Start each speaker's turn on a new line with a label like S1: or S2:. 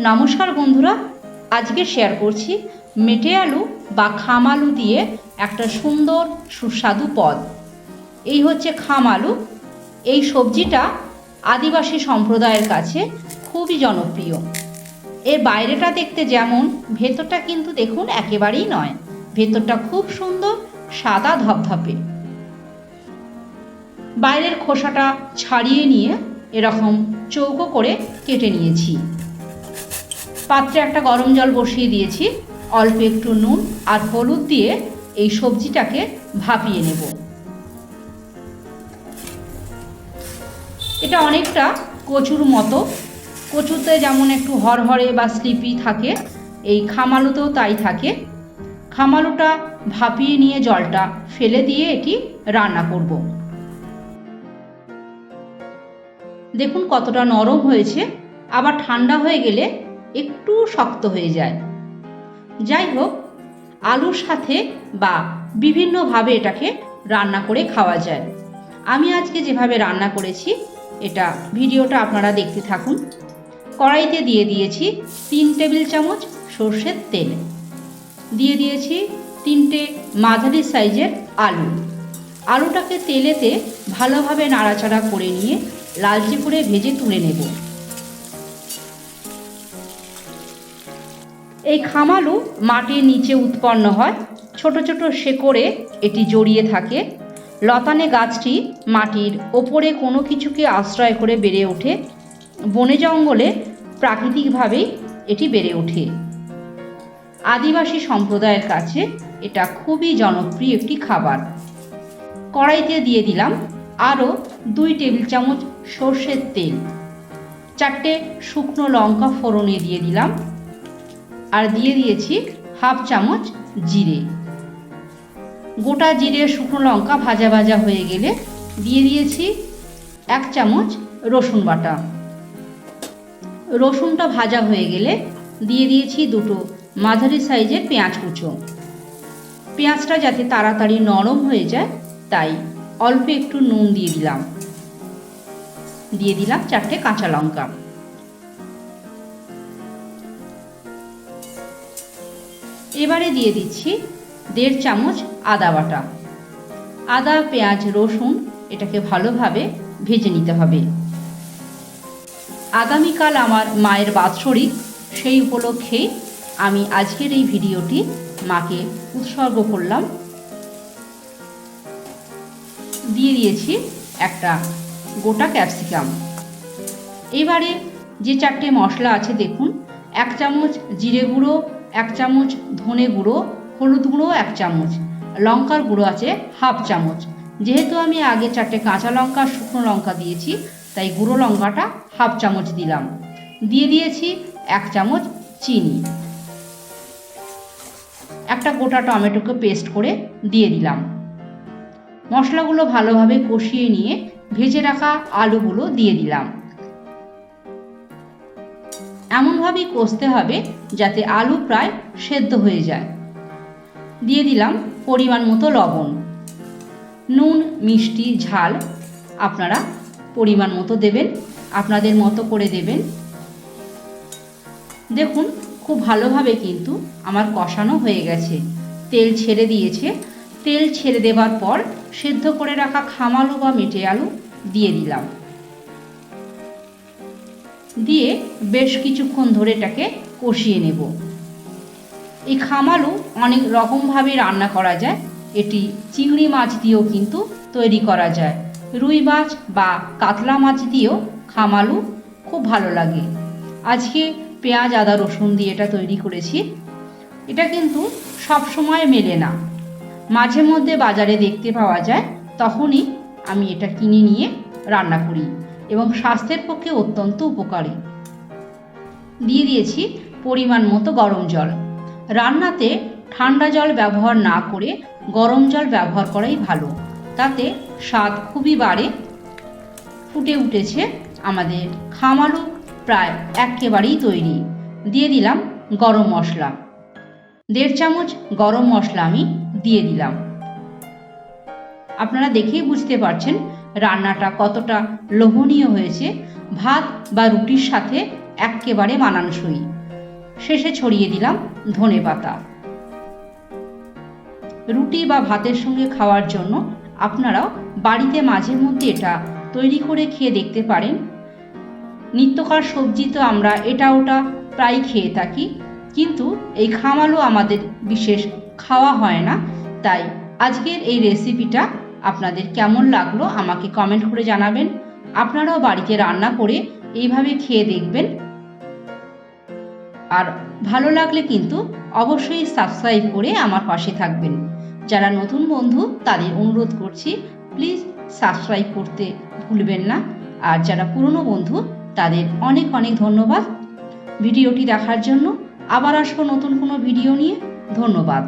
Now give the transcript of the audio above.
S1: নমস্কার বন্ধুরা, আজকে শেয়ার করছি মেটে আলু বা খাম আলু দিয়ে একটা সুন্দর সুস্বাদু পদ। এই হচ্ছে খাম আলু। এই সবজিটা আদিবাসী সম্প্রদায়ের কাছে খুবই জনপ্রিয়। এর বাইরেটা দেখতে যেমন, ভেতরটা কিন্তু দেখুন একেবারেই নয়। ভেতরটা খুব সুন্দর সাদা ধপধপে। বাইরের খোসাটা ছাড়িয়ে নিয়ে এরকম চৌকো করে কেটে নিয়েছি। পাত্রে একটা গরম জল বসিয়ে দিয়েছি। অল্প একটু নুন আর হলুদ দিয়ে এই সবজিটাকে ভাপিয়ে নেব। এটা অনেকটা কচুর মতো। কচুতে যেমন একটু হরহরে বা স্লিপি থাকে, এই খাম আলুতেও তাই থাকে। খাম আলুটা ভাপিয়ে নিয়ে জলটা ফেলে দিয়ে এটি রান্না করব। দেখুন কতটা নরম হয়েছে, আবার ঠান্ডা হয়ে গেলে একটু শক্ত হয়ে যায়। যাই হোক, আলুর সাথে বা বিভিন্নভাবে এটাকে রান্না করে খাওয়া যায়। আমি আজকে যেভাবে রান্না করেছি এটা ভিডিওটা আপনারা দেখতে থাকুন। কড়াইতে দিয়ে দিয়েছি 3 টেবিল চামচ সর্ষের তেল, দিয়ে দিয়েছি 3টে মাঝারি সাইজের আলু। আলুটাকে তেলেতে ভালোভাবে নাড়াচাড়া করে নিয়ে লালচে করে ভেজে তুলে নেব। এই খাম আলু মাটির নিচে উৎপন্ন হয়, ছোট ছোট শেকড়ে এটি জড়িয়ে থাকে। লতানে গাছটি মাটির ওপরে কোনো কিছুকে আশ্রয় করে বেড়ে ওঠে। বনে জঙ্গলে প্রাকৃতিকভাবেই এটি বেড়ে ওঠে। আদিবাসী সম্প্রদায়ের কাছে এটা খুবই জনপ্রিয় একটি খাবার। কড়াইতে দিয়ে দিলাম আরও 2 টেবিল চামচ সর্ষের তেল, 4টে শুকনো লঙ্কা ফোড়নে দিয়ে দিলাম, আর দিয়ে দিয়েছি হাফ চামচ জিরে। গোটা জিরে শুকনো লঙ্কা ভাজা ভাজা হয়ে গেলে দিয়ে দিয়েছি 1 চামচ রসুন বাটা। রসুনটা ভাজা হয়ে গেলে দিয়ে দিয়েছি 2টো মাঝারি সাইজের পেঁয়াজ কুচো। পেঁয়াজটা যাতে তাড়াতাড়ি নরম হয়ে যায় তাই অল্প একটু নুন দিয়ে দিলাম। দিয়ে দিলাম 4টে কাঁচা লঙ্কা। এবারে দিয়ে দিচ্ছি 1.5 চামচ আদা বাটা। আদা, পেঁয়াজ, রসুন এটাকে ভালোভাবে ভেজে নিতে হবে। আগামীকাল আমার মায়ের বাৎসরিক, সেই উপলক্ষেই আমি আজকের এই ভিডিওটি মাকে উৎসর্গ করলাম। দিয়ে দিয়েছি একটা গোটা ক্যাপসিকাম। এবারে যে 4টে মশলা আছে দেখুন, 1 চামচ জিরে গুঁড়ো, 1 চামচ ধনে গুঁড়ো, হলুদ গুঁড়ো 1 চামচ, লঙ্কার গুঁড়ো আছে হাফ চামচ। যেহেতু আমি আগে 4টে কাঁচা লঙ্কা শুকনো লঙ্কা দিয়েছি তাই গুঁড়ো লঙ্কাটা হাফ চামচ দিলাম। দিয়ে দিয়েছি 1 চামচ চিনি। একটা গোটা টমেটোকে পেস্ট করে দিয়ে দিলাম। মশলাগুলো ভালোভাবে কষিয়ে নিয়ে ভেজে রাখা আলুগুলো দিয়ে দিলাম। এমনভাবেই কষতে হবে যাতে আলু প্রায় সেদ্ধ হয়ে যায়। দিয়ে দিলাম পরিমাণ মতো লবণ। নুন, মিষ্টি, ঝাল আপনারা পরিমাণ মতো দেবেন, আপনাদের মতো করে দেবেন। দেখুন খুব ভালোভাবে কিন্তু আমার কষানো হয়ে গেছে, তেল ছেড়ে দিয়েছে। তেল ছেড়ে দেওয়ার পর সেদ্ধ করে রাখা খাম আলু বা মেটে আলু দিয়ে দিলাম। দিয়ে বেশ কিছুক্ষণ ধরে এটাকে কষিয়ে নেব। এই খাম আলু অনেক রকমভাবে রান্না করা যায়। এটি চিংড়ি মাছ দিয়েও কিন্তু তৈরি করা যায়। রুই মাছ বা কাতলা মাছ দিয়েও খাম আলু খুব ভালো লাগে। আজকে পেঁয়াজ, আদা, রসুন দিয়ে এটা তৈরি করেছি। এটা কিন্তু সব সময় মেলে না, মাঝে মধ্যে বাজারে দেখতে পাওয়া যায়, তখনই আমি এটা কিনে নিয়ে রান্না করি এবং স্বাস্থ্যের পক্ষে অত্যন্ত উপকারী। দিয়ে দিয়েছি পরিমাণ মতো গরম জল। রান্নাতে ঠান্ডা জল ব্যবহার না করে গরম জল ব্যবহার করাই ভালো, তাতে স্বাদ খুবই বাড়ে। ফুটে উঠেছে আমাদের খাম আলু, প্রায় একেবারেই তৈরি। দিয়ে দিলাম গরম মশলা, 1.5 চামচ গরম মশলা আমি দিয়ে দিলাম। আপনারা দেখেই বুঝতে পারছেন রান্নাটা কতটা লোভনীয় হয়েছে। ভাত বা রুটির সাথে এক্কেবারে মানানসই। শেষে ছড়িয়ে দিলাম ধনেপাতা। রুটি বা ভাতের সঙ্গে খাওয়ার জন্য আপনারাও বাড়িতে মাঝে মধ্যে এটা তৈরি করে খেয়ে দেখতে পারেন। নিত্যকার সবজি তো আমরা এটা ওটা প্রায় খেয়ে থাকি, কিন্তু এই খাম আলু আমাদের বিশেষ খাওয়া হয় না। তাই আজকের এই রেসিপিটা আপনাদের কেমন লাগলো আমাকে কমেন্ট করে জানাবেন। আপনারাও বাড়িতে রান্না করে এইভাবে খেয়ে দেখবেন। আর ভালো লাগলে কিন্তু অবশ্যই সাবস্ক্রাইব করে আমার পাশে থাকবেন। যারা নতুন বন্ধু তাদের অনুরোধ করছি প্লিজ সাবস্ক্রাইব করতে ভুলবেন না। আর যারা পুরনো বন্ধু তাদের অনেক অনেক ধন্যবাদ ভিডিওটি দেখার জন্য। আবার আসবো নতুন কোনো ভিডিও নিয়ে। ধন্যবাদ।